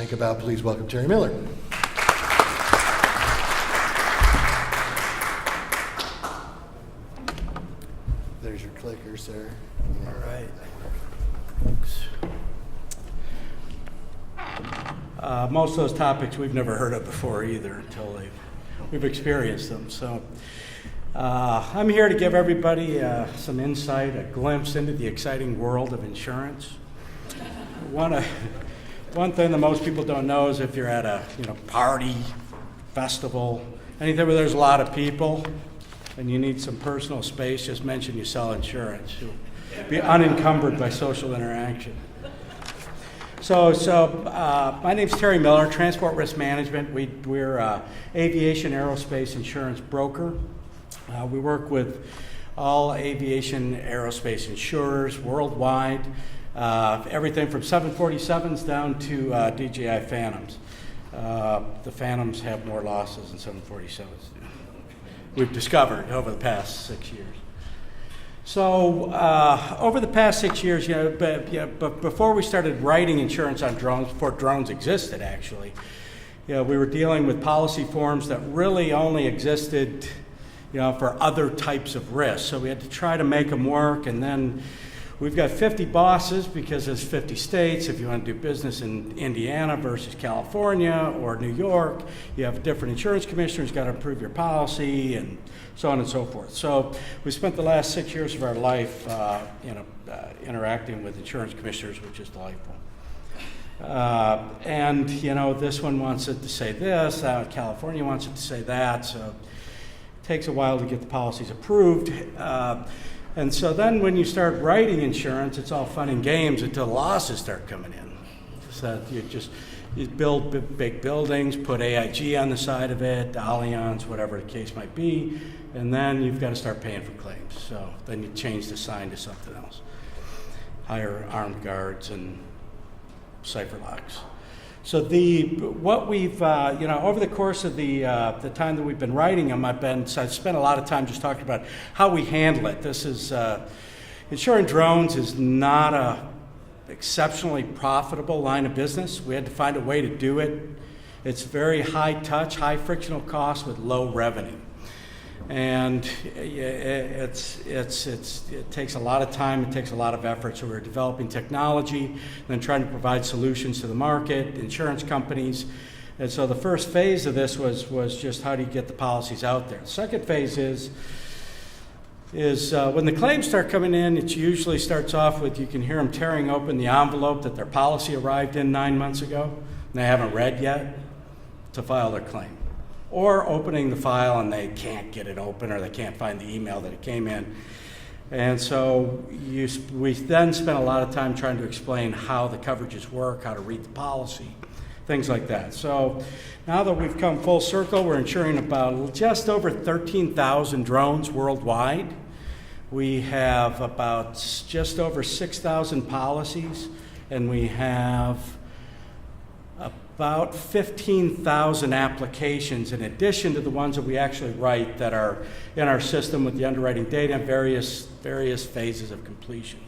think about, please welcome Terry Miller. There's your clicker, sir. All right. Most of those topics we've never heard of before either until we've experienced them. So I'm here to give everybody some insight, a glimpse into the exciting world of insurance. One thing that most people don't know is if you're at a party, festival, anything where there's a lot of people and you need some personal space, just mention you sell insurance. You'll be unencumbered by social interaction. So my name's Terry Miller, Transport Risk Management. We're aviation aerospace insurance broker. We work with all aviation aerospace insurers worldwide, everything from 747s down to DJI Phantoms. The Phantoms have more losses than 747s. We've discovered over the past 6 years. So over the past 6 years, but before we started writing insurance on drones, before drones existed actually, we were dealing with policy forms that really only existed for other types of risks. So we had to try to make them work, and then we've got 50 bosses because there's 50 states. If you want to do business in Indiana versus California or New York, you have different insurance commissioners, got to approve your policy, and so on and so forth. So we spent the last 6 years of our life interacting with insurance commissioners, which is delightful. And this one wants it to say this, California wants it to say that, so it takes a while to get the policies approved. And so then when you start writing insurance, it's all fun and games until losses start coming in. So you build big buildings, put AIG on the side of it, Allianz, whatever the case might be, and then you've got to start paying for claims. So then you change the sign to something else. Hire armed guards and cipher locks. So what we've, over the course of the time that we've been writing them, I've spent a lot of time just talking about how we handle it. This is, insuring drones is not a exceptionally profitable line of business. We had to find a way to do it. It's very high touch, high frictional cost with low revenue. And it takes a lot of time, it takes a lot of effort. So we're developing technology and then trying to provide solutions to the market, insurance companies. And so the first phase of this was just how do you get the policies out there. The second phase is when the claims start coming in, it usually starts off with you can hear them tearing open the envelope that their policy arrived in 9 months ago and they haven't read yet to file their claim. Or opening the file and they can't get it open or they can't find the email that it came in. And so we then spent a lot of time trying to explain how the coverages work, how to read the policy, things like that. So now that we've come full circle, we're insuring about just over 13,000 drones worldwide. We have about just over 6,000 policies, and we have about 15,000 applications in addition to the ones that we actually write that are in our system with the underwriting data and various phases of completion.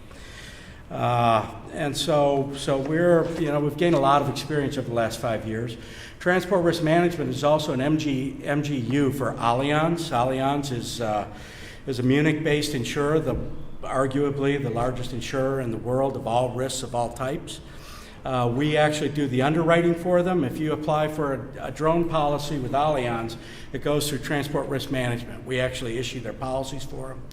And so we've gained a lot of experience over the last 5 years. Transport Risk Management is also an MGU for Allianz. Allianz is a Munich-based insurer, arguably the largest insurer in the world of all risks of all types. We actually do the underwriting for them. If you apply for a drone policy with Allianz, it goes through Transport Risk Management. We actually issue their policies for them.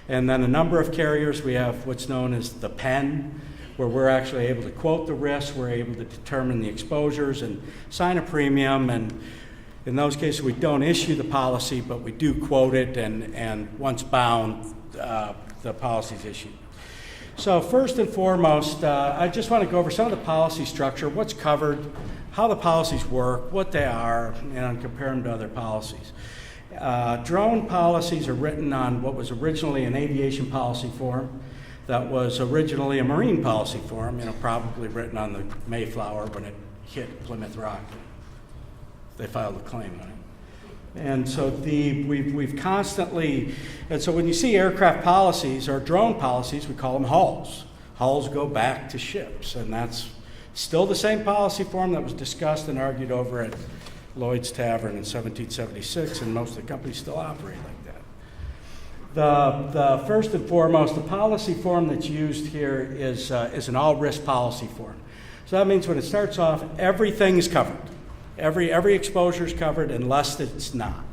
And then a number of carriers, we have what's known as the PEN, where we're actually able to quote the risk, we're able to determine the exposures and sign a premium. And in those cases, we don't issue the policy, but we do quote it, and once bound, the policy is issued. So first and foremost, I just want to go over some of the policy structure, what's covered, how the policies work, what they are, and compare them to other policies. Drone policies are written on what was originally an aviation policy form that was originally a marine policy form, probably written on the Mayflower when it hit Plymouth Rock. They filed a claim on it. And so we've constantly, and so when you see aircraft policies or drone policies, we call them hulls. Hulls go back to ships, and that's Still the same policy form that was discussed and argued over at Lloyd's Tavern in 1776, and most of the companies still operate like that. The first and foremost, the policy form that's used here is an all-risk policy form. So that means when it starts off, everything is covered. Every exposure is covered unless it's not.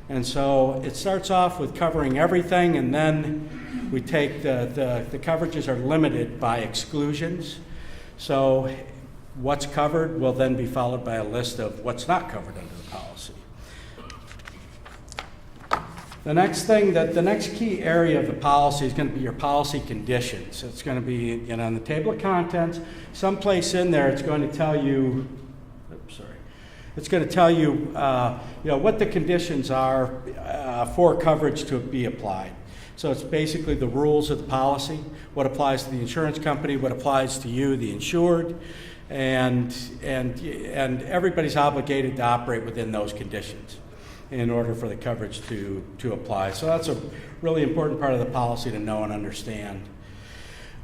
And so it starts off with covering everything, and then we take the coverages are limited by exclusions. So what's covered will then be followed by a list of what's not covered under the policy. The next key area of the policy is going to be your policy conditions. It's going to be, on the table of contents, someplace in there it's going to tell you, it's going to tell you, what the conditions are for coverage to be applied. So it's basically the rules of the policy, what applies to the insurance company, what applies to you, the insured, and everybody's obligated to operate within those conditions in order for the coverage to apply. So that's a really important part of the policy to know and understand.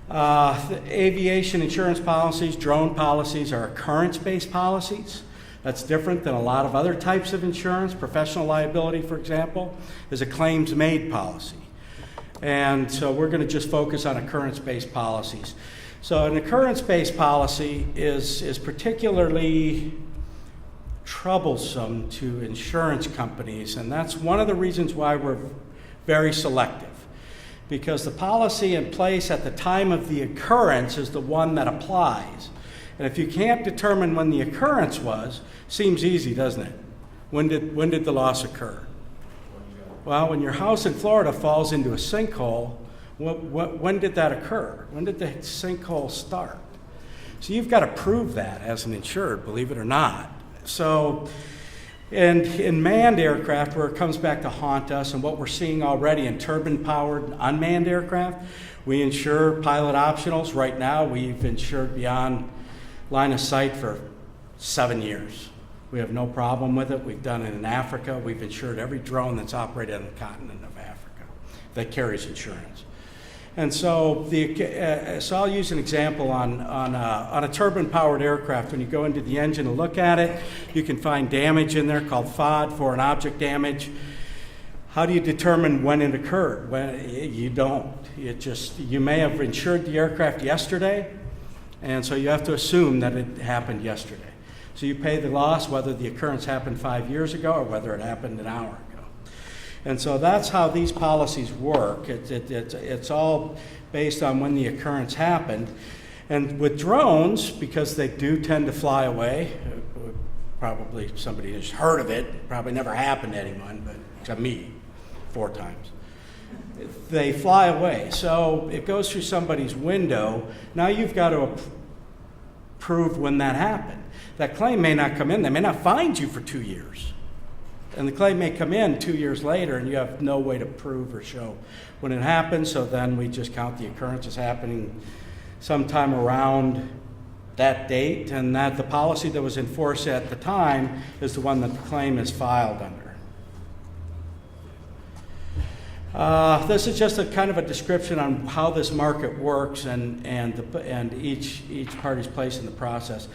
The aviation insurance policies, drone policies are occurrence-based policies. That's different than a lot of other types of insurance. Professional liability, for example, is a claims-made policy. And so we're going to just focus on occurrence-based policies. So an occurrence-based policy is particularly troublesome to insurance companies, and that's one of the reasons why we're very selective. Because the policy in place at the time of the occurrence is the one that applies. And if you can't determine when the occurrence was, seems easy, doesn't it? When did the loss occur? Well, when your house in Florida falls into a sinkhole, when did that occur? When did the sinkhole start? So you've got to prove that as an insured, believe it or not. So, and in manned aircraft, where it comes back to haunt us, and what we're seeing already in turbine-powered unmanned aircraft, we insure pilot optionals. Right now, we've insured beyond line of sight for 7 years. We have no problem with it. We've done it in Africa. We've insured every drone that's operated on the continent of Africa that carries insurance. And so, so I'll use an example on a turbine-powered aircraft. When you go into the engine and look at it, you can find damage in there called FOD, foreign object damage. How do you determine when it occurred? When you don't. You may have insured the aircraft yesterday, and so you have to assume that it happened yesterday. So you pay the loss whether the occurrence happened 5 years ago or whether it happened an hour ago. And so that's how these policies work. It's all based on when the occurrence happened. And with drones, because they do tend to fly away, probably somebody has heard of it, probably never happened to anyone, but except me, 4 times. They fly away. So it goes through somebody's window. Now you've got to prove when that happened. That claim may not come in. They may not find you for 2 years. And the claim may come in 2 years later, and you have no way to prove or show when it happened. So then we just count the occurrence as happening sometime around that date, and that the policy that was in force at the time is the one that the claim is filed under. This is just a kind of a description on how this market works and each party's place in the process.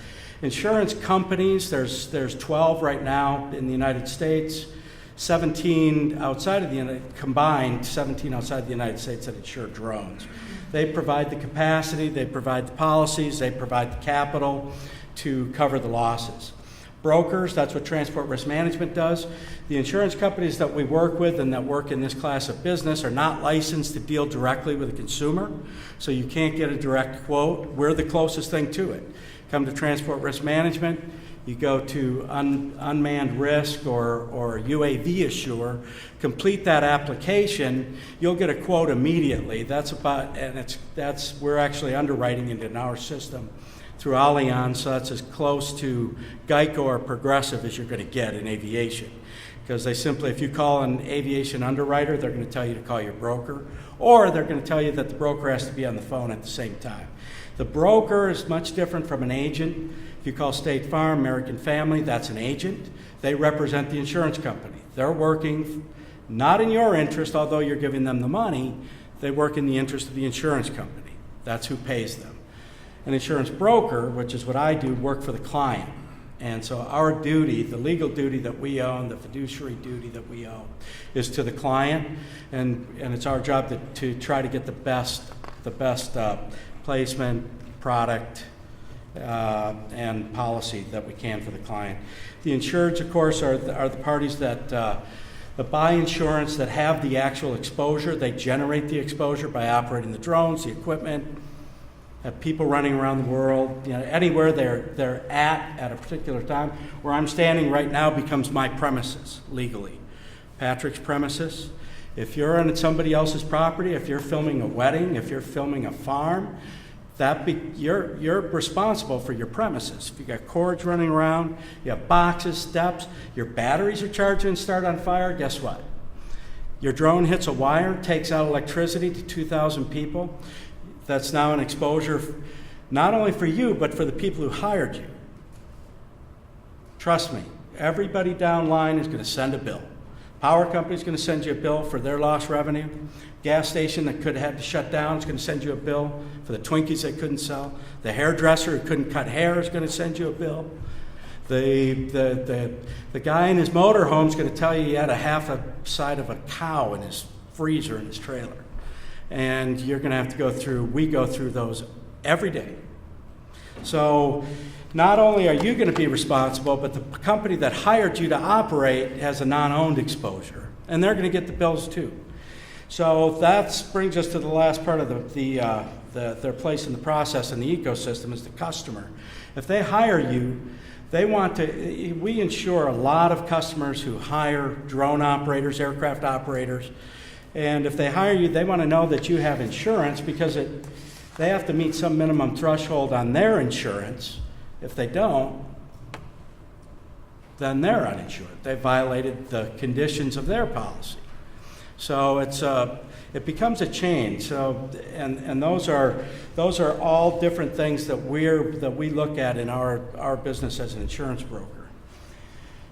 Insurance companies, there's 12 right now in the United States, 17 outside of the combined 17 outside the United States that insure drones. They provide the capacity, they provide the policies, they provide the capital to cover the losses. Brokers, that's what Transport Risk Management does. The insurance companies that we work with and that work in this class of business are not licensed to deal directly with the consumer, so you can't get a direct quote. We're the closest thing to it. Come to Transport Risk Management, you go to Unmanned Risk or UAV Assure, complete that application, you'll get a quote immediately. We're actually underwriting it in our system through Allianz, so that's as close to Geico or Progressive as you're going to get in aviation. Because they simply, if you call an aviation underwriter, they're going to tell you to call your broker, or they're going to tell you that the broker has to be on the phone at the same time. The broker is much different from an agent. If you call State Farm, American Family, that's an agent. They represent the insurance company. They're working not in your interest, although you're giving them the money. They work in the interest of the insurance company. That's who pays them. an insurance broker, which is what I do, work for the client. And so our duty, the legal duty that we own, the fiduciary duty that we own, is to the client, and it's our job to try to get the best placement, product, and policy that we can for the client. The insureds, of course, are the parties that buy insurance, that have the actual exposure. They generate the exposure by operating the drones, the equipment, have people running around the world, anywhere they're at a particular time. Where I'm standing right now becomes my premises legally. Patrick's premises. If you're on somebody else's property, if you're filming a wedding, if you're filming a farm, you're responsible for your premises. If you got cords running around, you have boxes, steps, your batteries are charging and start on fire, guess what? Your drone hits a wire, takes out electricity to 2,000 people. That's now an exposure not only for you, but for the people who hired you. Trust me, everybody down line is going to send a bill. Power company is going to send you a bill for their lost revenue. Gas station that could have had to shut down is going to send you a bill for the Twinkies they couldn't sell. The hairdresser who couldn't cut hair is going to send you a bill. The guy in his motorhome is going to tell you he had half a side of a cow in his freezer in his trailer. And you're going to have to we go through those every day. So not only are you going to be responsible, but the company that hired you to operate has a non-owned exposure, and they're going to get the bills too. So that brings us to the last part of their place in the process in the ecosystem is the customer. If they hire you, we insure a lot of customers who hire drone operators, aircraft operators, and if they hire you, they want to know that you have insurance because they have to meet some minimum threshold on their insurance. If they don't, then they're uninsured. They violated the conditions of their policy. So it becomes a chain. So and those are all different things that we look at in our business as an insurance broker.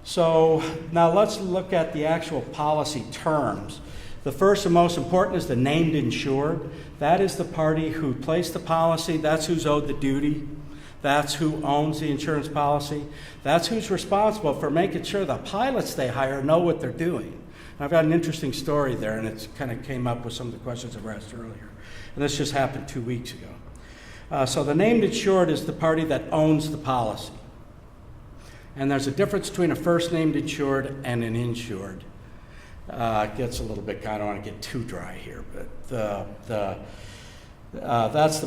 So now let's look at the actual policy terms. The first and most important is the named insured. That is the party who placed the policy. That's who's owed the duty. That's who owns the insurance policy. That's who's responsible for making sure the pilots they hire know what they're doing. I've got an interesting story there, and it kind of came up with some of the questions that were asked earlier. And this just happened 2 weeks ago. So the named insured is the party that owns the policy. And there's a difference between a first named insured and an insured. It gets a little bit, I don't want to get too dry here, but that's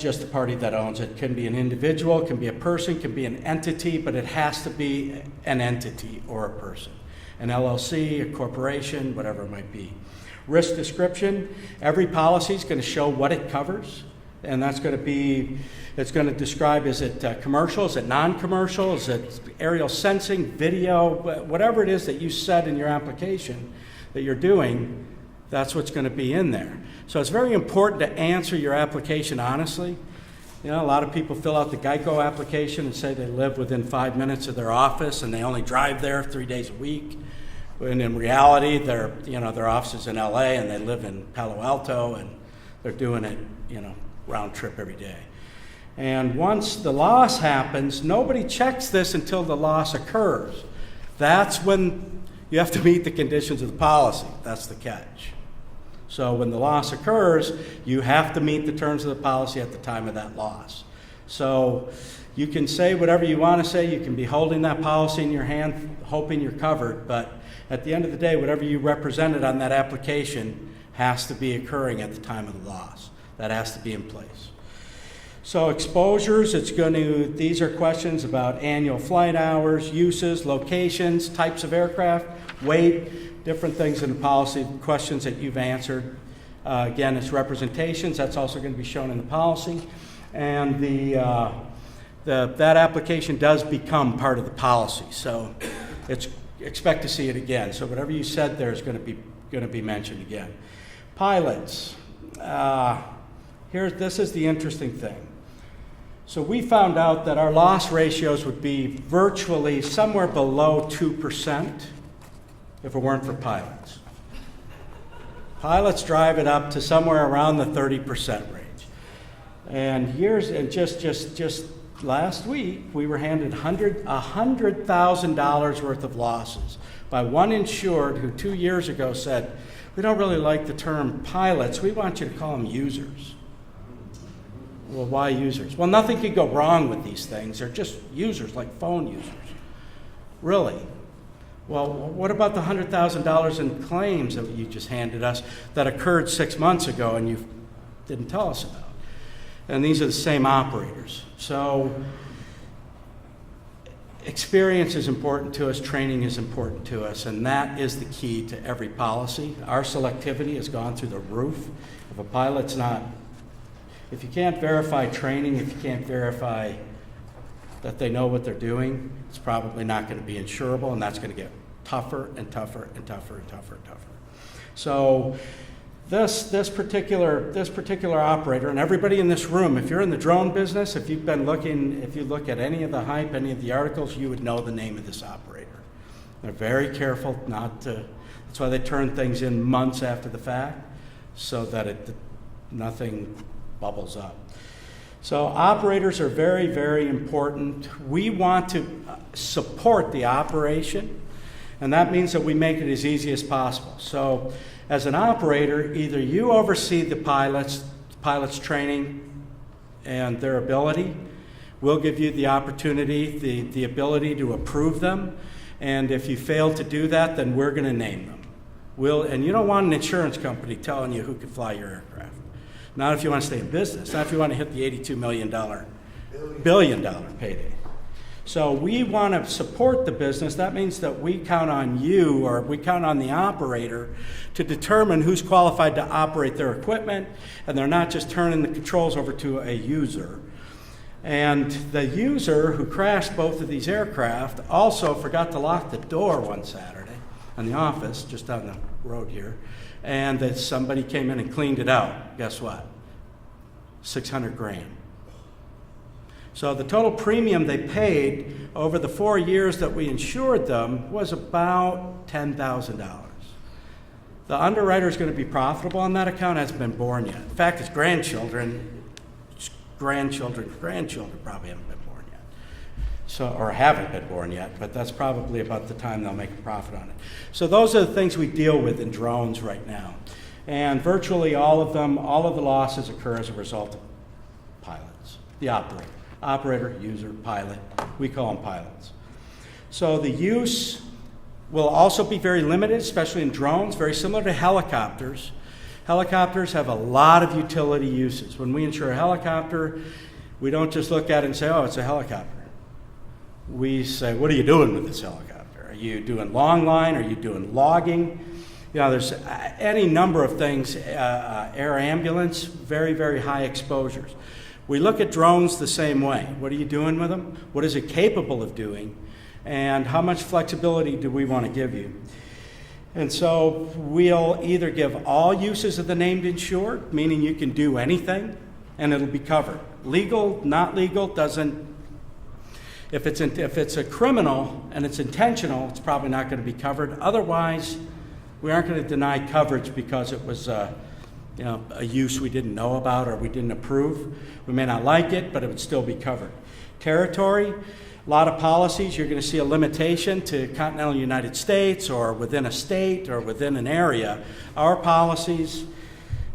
just the party that owns it. It can be an individual, it can be a person, it can be an entity, but it has to be an entity or a person. An LLC, a corporation, whatever it might be. Risk description, every policy is going to show what it covers, and it's going to describe, is it commercial, is it non-commercial, is it aerial sensing, video, whatever it is that you said in your application that you're doing, that's what's going to be in there. So it's very important to answer your application honestly. A lot of people fill out the Geico application and say they live within 5 minutes of their office and they only drive there 3 days a week. And in reality, their office is in LA and they live in Palo Alto and they're doing it, round trip every day. And once the loss happens, nobody checks this until the loss occurs. That's when you have to meet the conditions of the policy. That's the catch. So when the loss occurs, you have to meet the terms of the policy at the time of that loss. So you can say whatever you want to say. You can be holding that policy in your hand, hoping you're covered. But at the end of the day, whatever you represented on that application has to be occurring at the time of the loss. That has to be in place. So exposures, these are questions about annual flight hours, uses, locations, types of aircraft, weight, different things in the policy, questions that you've answered. Again, it's representations. That's also going to be shown in the policy. And that application does become part of the policy. So expect to see it again. So whatever you said there is going to be mentioned again. Pilots. This is the interesting thing. So we found out that our loss ratios would be virtually somewhere below 2% if it weren't for pilots. Pilots drive it up to somewhere around the 30% range. And just last week, we were handed $100,000 worth of losses by one insured who 2 years ago said, "We don't really like the term pilots. We want you to call them users." Well, why users? Well, nothing could go wrong with these things. They're just users, like phone users. Really? Well, what about the $100,000 in claims that you just handed us that occurred 6 months ago and you didn't tell us about? And these are the same operators. So experience is important to us, training is important to us, and that is the key to every policy. Our selectivity has gone through the roof. If a pilot's not, if you can't verify training, if you can't verify that they know what they're doing, it's probably not going to be insurable, and that's going to get tougher and tougher and tougher and tougher and tougher. So this particular operator, and everybody in this room, if you're in the drone business, if you look at any of the hype, any of the articles, you would know the name of this operator. They're very careful not to, that's why they turn things in months after the fact, so that nothing bubbles up. So operators are very, very important. We want to support the operation, and that means that we make it as easy as possible. So as an operator, either you oversee the pilots training and their ability. We'll give you the opportunity, the ability to approve them. And if you fail to do that, then we're going to name them. And you don't want an insurance company telling you who can fly your aircraft. Not if you want to stay in business. Not if you want to hit the $82 billion payday. So we want to support the business. That means that we count on you, or we count on the operator, to determine who's qualified to operate their equipment, and they're not just turning the controls over to a user. And the user who crashed both of these aircraft also forgot to lock the door one Saturday in the office, just down the road here, and that somebody came in and cleaned it out. Guess what? $600,000. So the total premium they paid over the 4 years that we insured them was about $10,000. The underwriter is going to be profitable on that account. Hasn't been born yet. In fact, his grandchildren probably haven't been born yet. So, or haven't been born yet, but that's probably about the time they'll make a profit on it. So those are the things we deal with in drones right now. And virtually all of the losses occur as a result of pilots, the operator. Operator, user, pilot, we call them pilots. So the use will also be very limited, especially in drones, very similar to helicopters. Helicopters have a lot of utility uses. When we insure a helicopter, we don't just look at it and say, oh, it's a helicopter. We say, what are you doing with this helicopter? Are you doing long line? Are you doing logging? You know, there's any number of things, air ambulance, very, very high exposures. We look at drones the same way. What are you doing with them? What is it capable of doing? And how much flexibility do we want to give you? And so we'll either give all uses of the named insured, meaning you can do anything, and it'll be covered. Legal, not legal, doesn't. If it's a criminal and it's intentional, it's probably not going to be covered. Otherwise, we aren't going to deny coverage because it was a use we didn't know about or we didn't approve. We may not like it, but it would still be covered. Territory, a lot of policies, you're going to see a limitation to continental United States or within a state or within an area. Our policies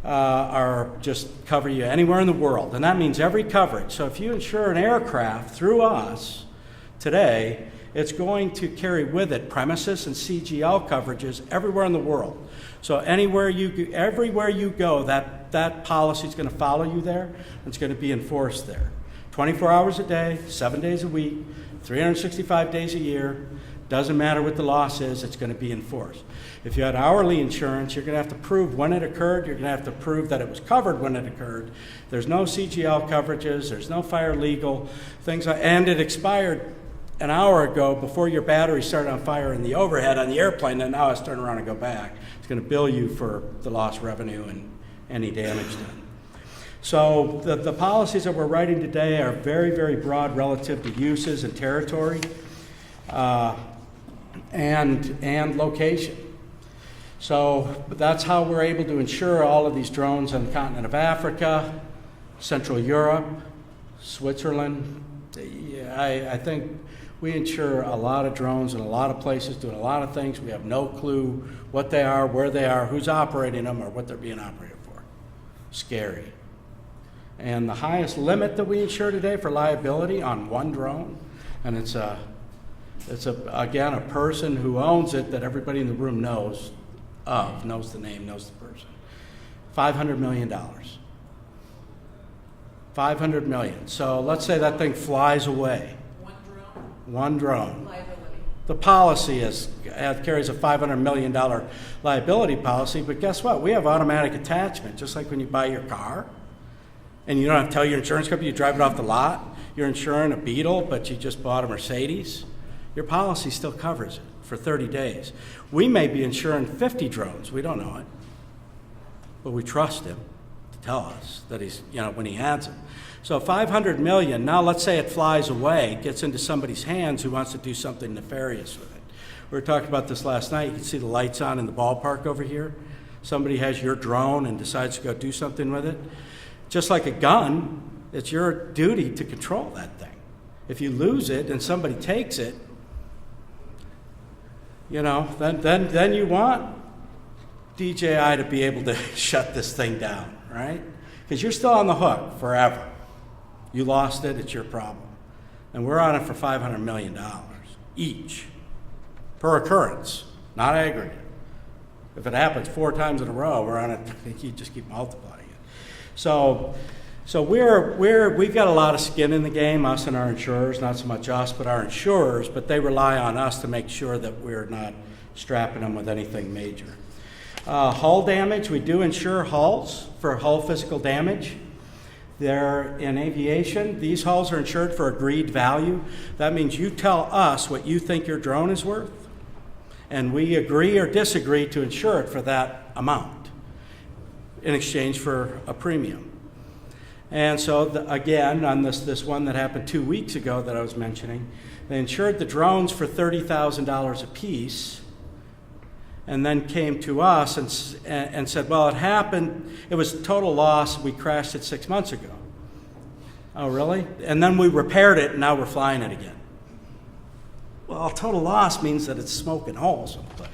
are just cover you anywhere in the world, and that means every coverage. So if you insure an aircraft through us today, it's going to carry with it premises and CGL coverages everywhere in the world. So everywhere you go, that policy is going to follow you there. It's going to be enforced there. 24 hours a day, 7 days a week, 365 days a year. Doesn't matter what the loss is, it's going to be enforced. If you had hourly insurance, you're going to have to prove when it occurred. You're going to have to prove that it was covered when it occurred. There's no CGL coverages. There's no fire legal things. And it expired an hour ago before your battery started on fire in the overhead on the airplane, and now it's turned around and go back. It's going to bill you for the lost revenue and any damage done. So the policies that we're writing today are very, very broad relative to uses and territory and location. So that's how we're able to insure all of these drones on the continent of Africa, Central Europe, Switzerland. Yeah, I think we insure a lot of drones in a lot of places doing a lot of things. We have no clue what they are, where they are, who's operating them, or what they're being operated for. Scary. And the highest limit that we insure today for liability on one drone, and it's again a person who owns it that everybody in the room knows the name, knows the person. $500 million. $500 million. So let's say that thing flies away. One drone. Liability. The policy carries a $500 million liability policy, but guess what? We have automatic attachment, just like when you buy your car, and you don't have to tell your insurance company, you drive it off the lot, you're insuring a Beetle, but you just bought a Mercedes, your policy still covers it for 30 days. We may be insuring 50 drones, we don't know it, but we trust him to tell us that he's, when he adds them. So 500 million, now let's say it flies away, gets into somebody's hands who wants to do something nefarious with it. We were talking about this last night. You can see the lights on in the ballpark over here. Somebody has your drone and decides to go do something with it. Just like a gun, it's your duty to control that thing. If you lose it and somebody takes it, then you want DJI to be able to shut this thing down, right? Because you're still on the hook forever. You lost it, it's your problem. And we're on it for $500 million each per occurrence, not aggregate. If it happens 4 times in a row, we're on it, you just keep multiplying it. So we've got a lot of skin in the game, us and our insurers, not so much us, but our insurers, but they rely on us to make sure that we're not strapping them with anything major. Hull damage, we do insure hulls for hull physical damage. They're in aviation. These hulls are insured for agreed value. That means you tell us what you think your drone is worth, and we agree or disagree to insure it for that amount in exchange for a premium. And so, again, on this one that happened 2 weeks ago that I was mentioning, they insured the drones for $30,000 a piece, and then came to us and said, well, it happened, it was total loss, we crashed it 6 months ago. Oh, really? And then we repaired it, and now we're flying it again. Well, total loss means that it's smoking holes someplace,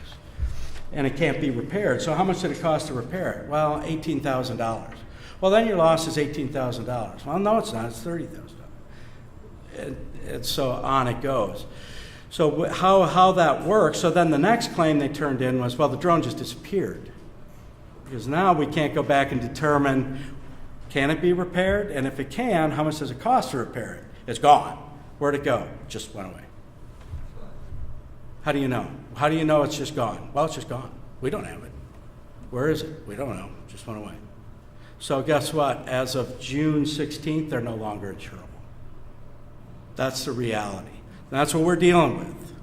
and it can't be repaired. So how much did it cost to repair it? Well, $18,000. Well, then your loss is $18,000. Well, no, it's not, it's $30,000. And so on it goes. So how that works, so then the next claim they turned in was, well, the drone just disappeared. Because now we can't go back and determine, can it be repaired? And if it can, how much does it cost to repair it? It's gone. Where'd it go? It just went away. How do you know? How do you know it's just gone? Well, it's just gone. We don't have it. Where is it? We don't know. It just went away. So guess what? As of June 16th, they're no longer insurable. That's the reality. That's what we're dealing with.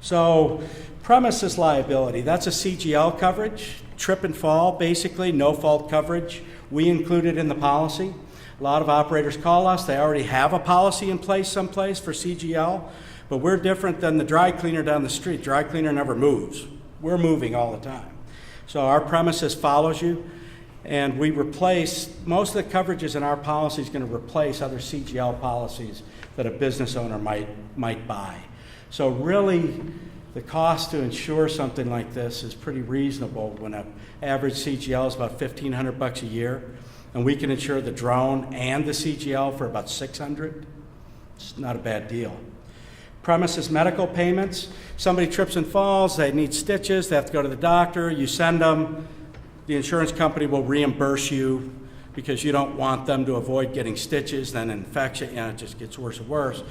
So premises liability, that's a CGL coverage, trip and fall, basically, no fault coverage. We include it in the policy. A lot of operators call us. They already have a policy in place someplace for CGL, but we're different than the dry cleaner down the street. Dry cleaner never moves. We're moving all the time. So our premises follows you, and we replace, most of the coverages in our policy is going to replace other CGL policies that a business owner might buy. So really, the cost to insure something like this is pretty reasonable when an average CGL is about $1,500 a year, and we can insure the drone and the CGL for about $600. It's not a bad deal. Premises medical payments, somebody trips and falls, they need stitches, they have to go to the doctor, you send them, the insurance company will reimburse you because you don't want them to avoid getting stitches, then infection, it just gets worse and worse.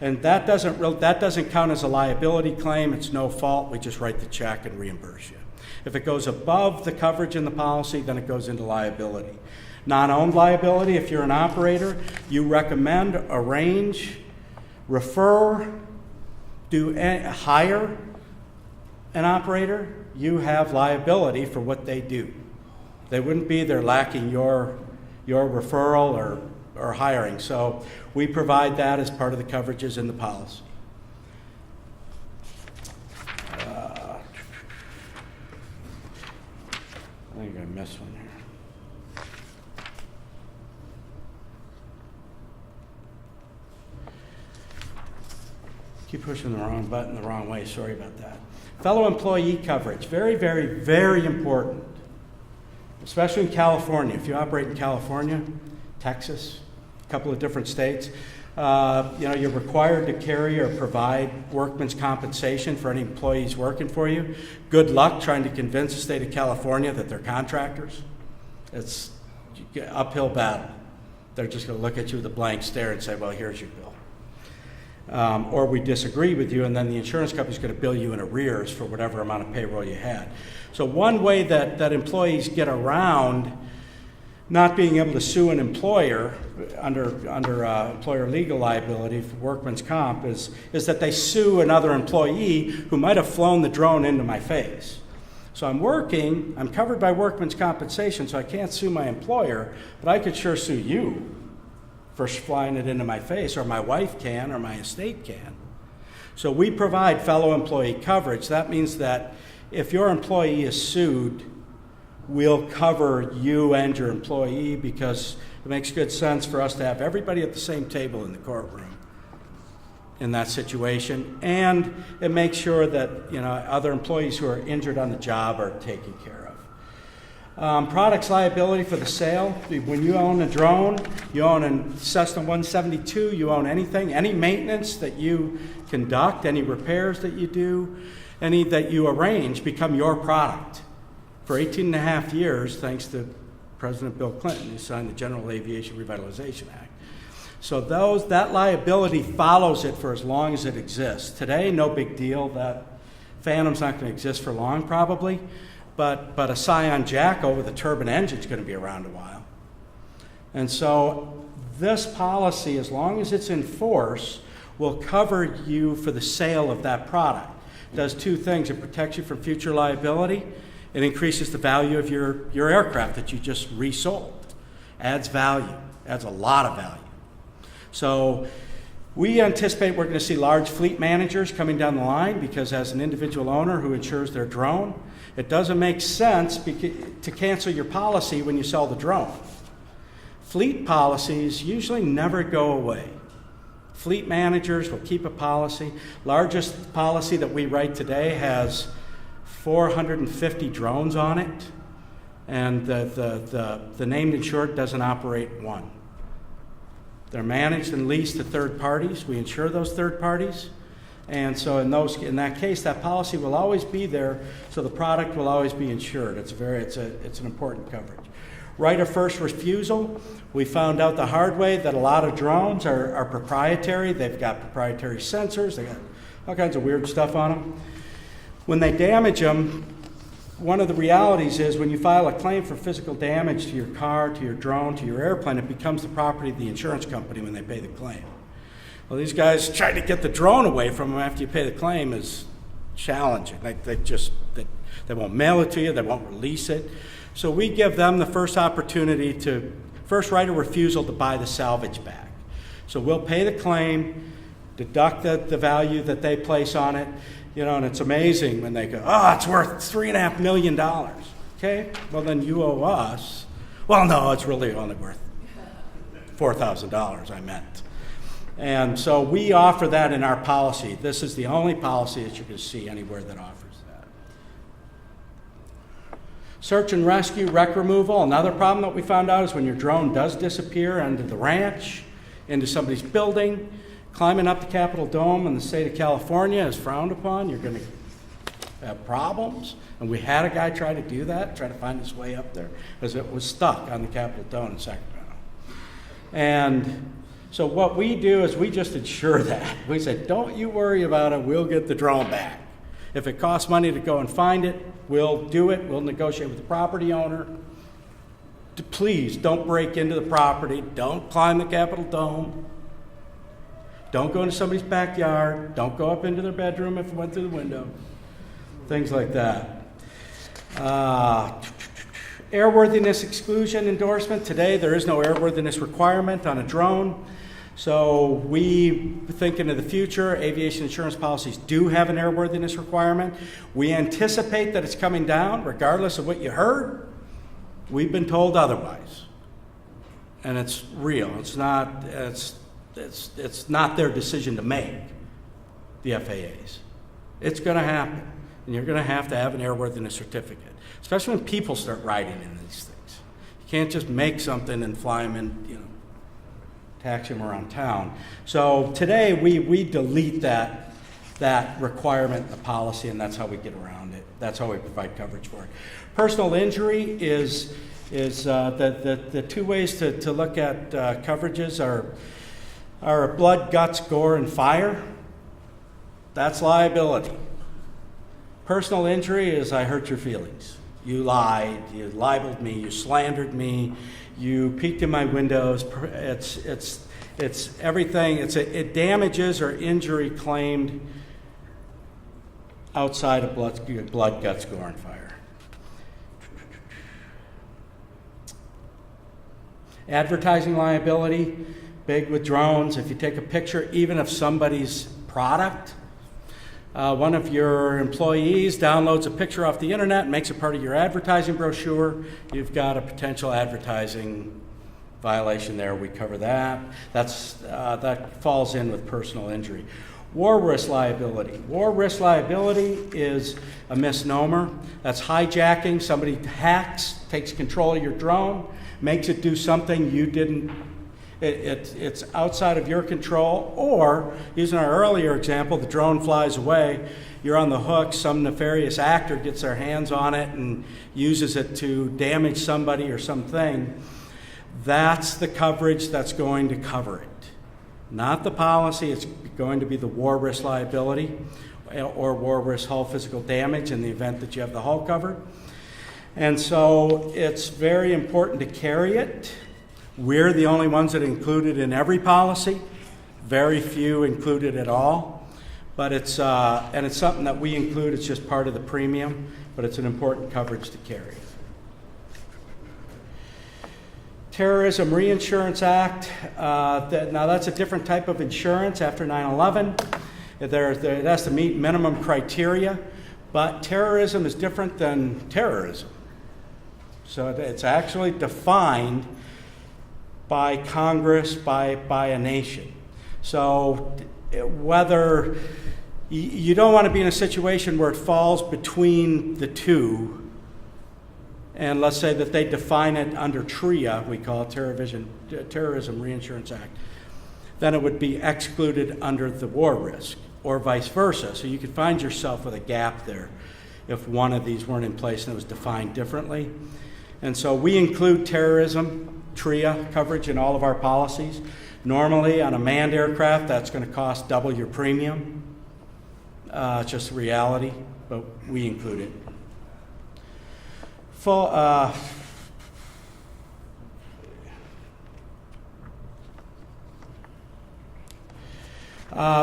And that doesn't count as a liability claim. It's no fault. We just write the check and reimburse you. If it goes above the coverage in the policy, then it goes into liability. Non-owned liability, if you're an operator, you recommend, arrange, refer, hire an operator, you have liability for what they do. They wouldn't be there lacking your referral or hiring. So we provide that as part of the coverages in the policy. I think I missed one here. Keep pushing the wrong button the wrong way. Sorry about that. Fellow employee coverage. Very, very, very important. Especially in California. If you operate in California, Texas, a couple of different states, you're required to carry or provide workman's compensation for any employees working for you. Good luck trying to convince the state of California that they're contractors. It's an uphill battle. They're just going to look at you with a blank stare and say, well, here's your bill. Or we disagree with you, and then the insurance company's going to bill you in arrears for whatever amount of payroll you had. So one way that employees get around not being able to sue an employer under employer legal liability for workman's comp is that they sue another employee who might have flown the drone into my face. So I'm covered by workman's compensation, so I can't sue my employer, but I could sure sue you for flying it into my face, or my wife can, or my estate can. So we provide fellow employee coverage. That means that if your employee is sued, we'll cover you and your employee, because it makes good sense for us to have everybody at the same table in the courtroom in that situation, and it makes sure that other employees who are injured on the job are taken care of. Products liability for the sale. When you own a drone, you own a Cessna 172, you own anything, any maintenance that you conduct, any repairs that you do, any that you arrange become your product. For 18 and a half years, thanks to President Bill Clinton, who signed the General Aviation Revitalization Act. So that liability follows it for as long as it exists. Today, no big deal. That Phantom's not going to exist for long, probably. But a Scion Jacko with a turbine engine is going to be around a while. And so this policy, as long as it's in force, will cover you for the sale of that product. It does two things. It protects you from future liability. It increases the value of your aircraft that you just resold. Adds value, adds a lot of value. So we anticipate we're going to see large fleet managers coming down the line, because as an individual owner who insures their drone, it doesn't make sense to cancel your policy when you sell the drone. Fleet policies usually never go away. Fleet managers will keep a policy. Largest policy that we write today has 450 drones on it, and the named insured doesn't operate one. They're managed and leased to third parties. We insure those third parties. And so in that case, that policy will always be there, so the product will always be insured. It's an important coverage. Right of first refusal. We found out the hard way that a lot of drones are proprietary. They've got proprietary sensors. They got all kinds of weird stuff on them. When they damage them, one of the realities is when you file a claim for physical damage to your car, to your drone, to your airplane, it becomes the property of the insurance company when they pay the claim. Well, these guys trying to get the drone away from them after you pay the claim is challenging. They won't mail it to you. They won't release it. So we give them the first opportunity to first right a refusal to buy the salvage back. So we'll pay the claim, deduct the value that they place on it, and it's amazing when they go, it's worth $3.5 million. Okay, well then you owe us. Well, no, it's really only worth $4,000, I meant. And so we offer that in our policy. This is the only policy that you can see anywhere that offers that. Search and rescue, wreck removal. Another problem that we found out is when your drone does disappear into the ranch, into somebody's building, climbing up the Capitol Dome in the state of California is frowned upon. You're going to have problems. And we had a guy try to do that, try to find his way up there, because it was stuck on the Capitol Dome in Sacramento. And so what we do is we just insure that. We say, don't you worry about it, we'll get the drone back. If it costs money to go and find it, we'll do it. We'll negotiate with the property owner. Please don't break into the property. Don't climb the Capitol Dome. Don't go into somebody's backyard. Don't go up into their bedroom if it went through the window. Things like that. Airworthiness exclusion endorsement. Today there is no airworthiness requirement on a drone. So we think into the future, aviation insurance policies do have an airworthiness requirement. We anticipate that it's coming down, regardless of what you heard. We've been told otherwise. And it's real. It's not their decision to make. the FAAs. It's going to happen, and you're going to have an airworthiness certificate, especially when people start riding in these things. You can't just make something and fly them in, taxi them around town. So today we delete that requirement in the policy, and that's how we get around it. That's how we provide coverage for it. Personal injury is the two ways to look at coverages are blood, guts, gore, and fire. That's liability. Personal injury is I hurt your feelings. You lied, you libeled me, you slandered me, you peeked in my windows. It's everything. It damages or injury claimed outside of blood, guts, gore, and fire. Advertising liability, big with drones. If you take a picture, even of somebody's product, one of your employees downloads a picture off the internet and makes it part of your advertising brochure, you've got a potential advertising violation there. We cover that. That falls in with personal injury. War risk liability. War risk liability is a misnomer. That's hijacking. Somebody hacks, takes control of your drone, makes it do something you didn't. It's outside of your control. Or, using our earlier example, the drone flies away, you're on the hook, some nefarious actor gets their hands on it and uses it to damage somebody or something. That's the coverage that's going to cover it. Not the policy. It's going to be the war risk liability or war risk hull physical damage in the event that you have the hull covered. And so it's very important to carry it. We're the only ones that include it in every policy. Very few include it at all. But it's something that we include. It's just part of the premium, but it's an important coverage to carry. Terrorism Reinsurance Act. Now that's a different type of insurance after 9/11. It has to meet minimum criteria, but terrorism is different than terrorism. So it's actually defined by Congress, by a nation. So whether you don't want to be in a situation where it falls between the two. And let's say that they define it under TRIA, we call it Terrorism Reinsurance Act, then it would be excluded under the war risk, or vice versa. So you could find yourself with a gap there if one of these weren't in place and it was defined differently. And so we include terrorism, TRIA coverage in all of our policies. Normally on a manned aircraft, that's going to cost double your premium. It's just a reality, but we include it.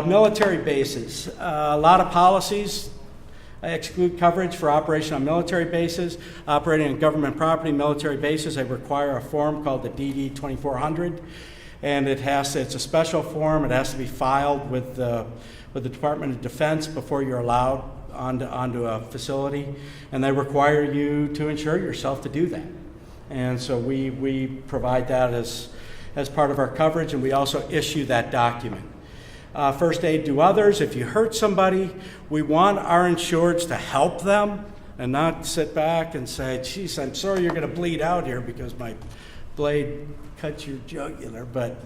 Military bases. A lot of policies exclude coverage for operation on military bases. Operating on government property, military bases, they require a form called the DD 2400, and it's a special form. It has to be filed with the Department of Defense before you're allowed onto a facility, and they require you to insure yourself to do that. And so we provide that as part of our coverage, and we also issue that document. First aid to others. If you hurt somebody, we want our insureds to help them and not sit back and say, geez, I'm sorry you're going to bleed out here because my blade cut your jugular, but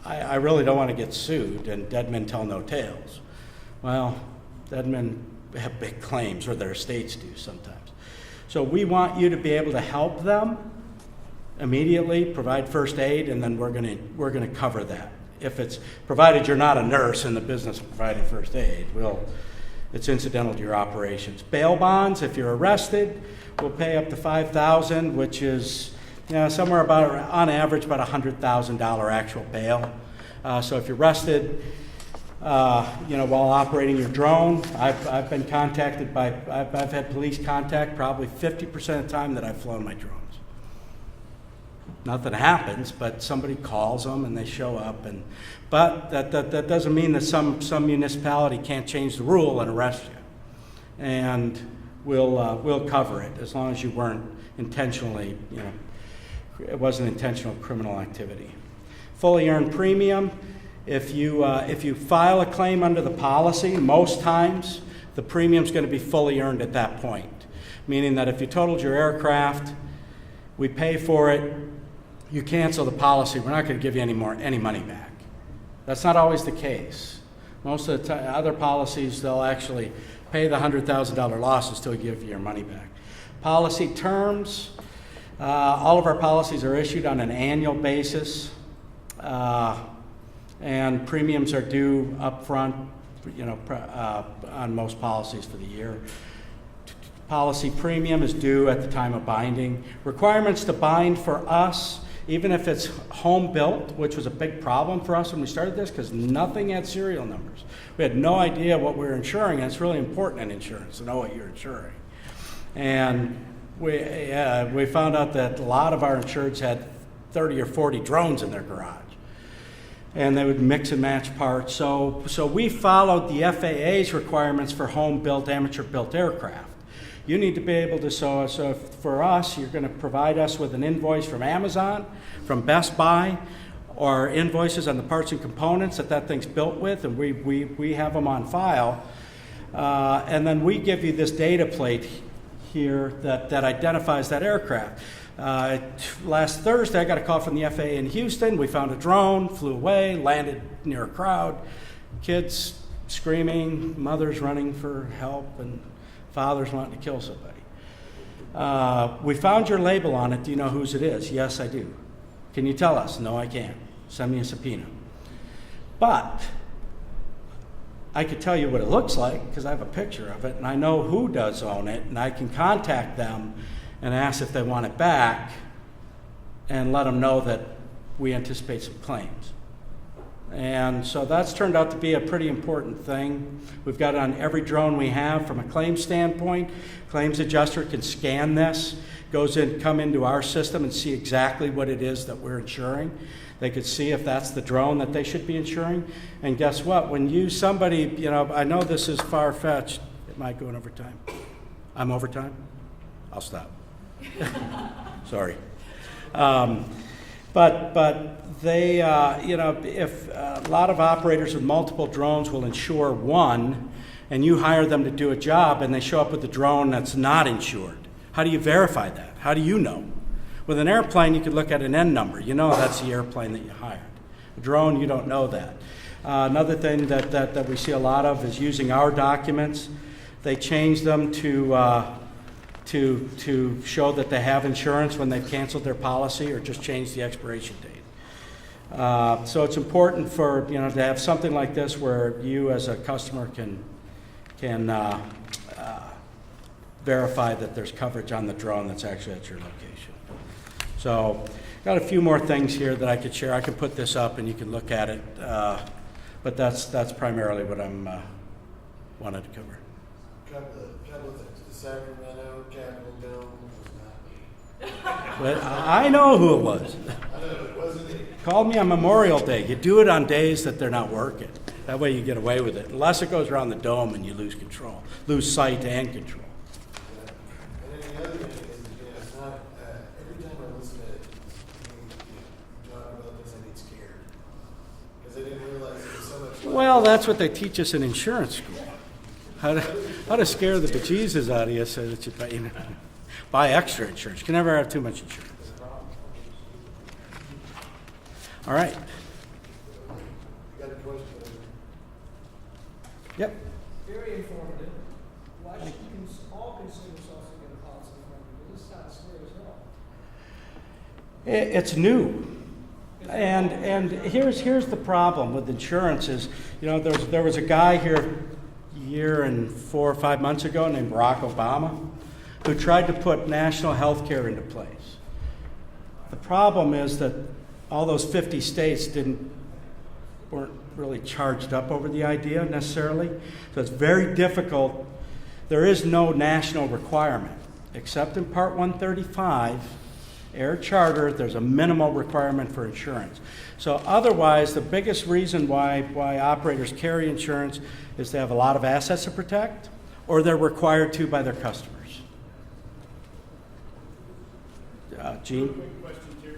I really don't want to get sued, and dead men tell no tales. Well, dead men have big claims, or their estates do sometimes. So we want you to be able to help them immediately, provide first aid, and then we're going to cover that. If it's provided you're not a nurse in the business of providing first aid, it's incidental to your operations. Bail bonds, if you're arrested, we'll pay up to $5,000, which is somewhere about, on average, about $100,000 actual bail. So if you're arrested, while operating your drone, I've been contacted I've had police contact probably 50% of the time that I've flown my drones. Nothing happens, but somebody calls them and they show up. But that doesn't mean that some municipality can't change the rule and arrest you. And we'll cover it as long as you weren't intentionally, it wasn't intentional criminal activity. Fully earned premium If you file a claim under the policy, most times the premium's going to be fully earned at that point. Meaning that if you totaled your aircraft, we pay for it, you cancel the policy, we're not going to give you any money back. That's not always the case. Most of the other policies, they'll actually pay the $100,000 losses till give you your money back. Policy terms, all of our policies are issued on an annual basis, and premiums are due up front, on most policies for the year. Policy premium is due at the time of binding. Requirements to bind for us, even if it's home built, which was a big problem for us when we started this because nothing had serial numbers. We had no idea what we were insuring, and it's really important in insurance to know what you're insuring. And we found out that a lot of our insureds had 30 or 40 drones in their garage. And they would mix and match parts. So we followed the FAA's requirements for home-built, amateur-built aircraft. You need to be able to, so for us, you're going to provide us with an invoice from Amazon, from Best Buy, or invoices on the parts and components that thing's built with, and we have them on file. And then we give you this data plate here that identifies that aircraft. Last Thursday, I got a call from the FAA in Houston. We found a drone, flew away, landed near a crowd, kids screaming, mothers running for help, and fathers wanting to kill somebody. We found your label on it. Do you know whose it is? Yes, I do. Can you tell us? No, I can't. Send me a subpoena. But I could tell you what it looks like because I have a picture of it, and I know who does own it, and I can contact them and ask if they want it back and let them know that we anticipate some claims. And so that's turned out to be a pretty important thing. We've got it on every drone we have from a claims standpoint. Claims adjuster can scan this, come into our system and see exactly what it is that we're insuring. They could see if that's the drone that they should be insuring. And guess what? When somebody, I know this is far-fetched. Am I going over time? I'm over time? I'll stop. Sorry. But they, if a lot of operators with multiple drones will insure one, and you hire them to do a job, and they show up with a drone that's not insured. How do you verify that? How do you know? With an airplane, you could look at an N number. You know that's the airplane that you hired. A drone, you don't know that. Another thing that we see a lot of is using our documents. They change them to show that they have insurance when they've canceled their policy or just changed the expiration date. So it's important for to have something like this where you as a customer can verify that there's coverage on the drone that's actually at your location. So got a few more things here that I could share. I could put this up and you can look at it, but that's primarily what I'm wanted to cover. Couple of things. The Sacramento Capitol Dome was not me. But I know who it was. I know it wasn't me. Called me on Memorial Day. You do it on days that they're not working. That way you get away with it. Unless it goes around the dome and you lose control, lose sight and control. Yeah. And then the other thing is, it's not, every time I listen to you talk about this, I get scared. Because I didn't realize there was so much. Well, that's what they teach us in insurance school. How to scare the bejesus out of you so that you buy extra insurance. You can never have too much insurance. All right. I got a question. Yep. Very informative. Why should all consumers also get a policy number? This sounds scary as hell. It's new. And here's the problem with insurance is, there was a guy here a year and 4 or 5 months ago named Barack Obama who tried to put national health care into place. The problem is that all those 50 states weren't really charged up over the idea necessarily. So it's very difficult. There is no national requirement, except in Part 135, Air Charter, there's a minimal requirement for insurance. So otherwise, the biggest reason why operators carry insurance is they have a lot of assets to protect, or they're required to by their customers. Gene? Quick question, Terry.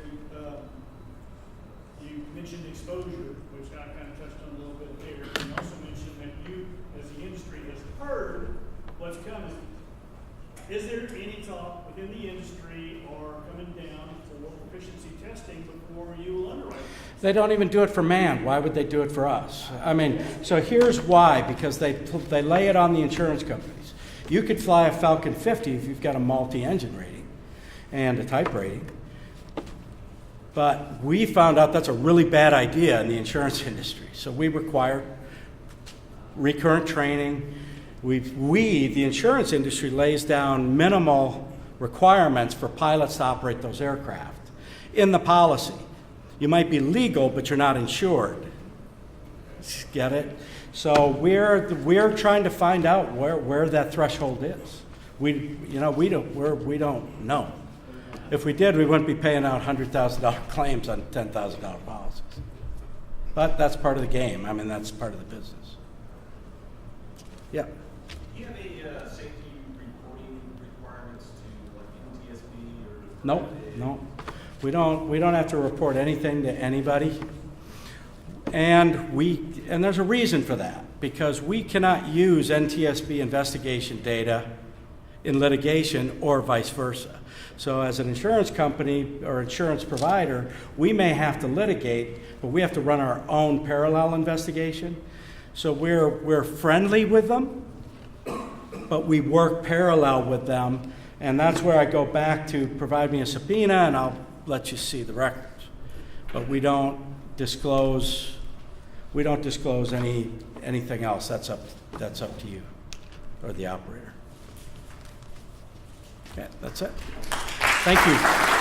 You mentioned exposure true, which I kind of touched on a little bit there. And you also mentioned that you, as the industry, has heard what's coming. Is there any talk within the industry or coming down for proficiency testing before you will underwrite? They don't even do it for man. Why would they do it for us? I mean, so here's why, because they lay it on the insurance companies. You could fly a Falcon 50 if you've got a multi-engine rating and a type rating. But we found out that's a really bad idea in the insurance industry. So we require recurrent training. The insurance industry, lays down minimal requirements for pilots to operate those aircraft in the policy. You might be legal, but you're not insured. Get it? So we're trying to find out where that threshold is. We don't know. If we did, we wouldn't be paying out $100,000 claims on $10,000 policies. But that's part of the game. I mean, that's part of the business. Yeah. Do you have a safety reporting requirements to like NTSB or? No. We don't have to report anything to anybody. And there's a reason for that, because we cannot use NTSB investigation data in litigation or vice versa. So as an insurance company or insurance provider, we may have to litigate, but we have to run our own parallel investigation. So we're friendly with them, but we work parallel with them, and that's where I go back to provide me a subpoena and I'll let you see the records. But we don't disclose anything else. That's up to you or the operator. Okay, that's it. Thank you.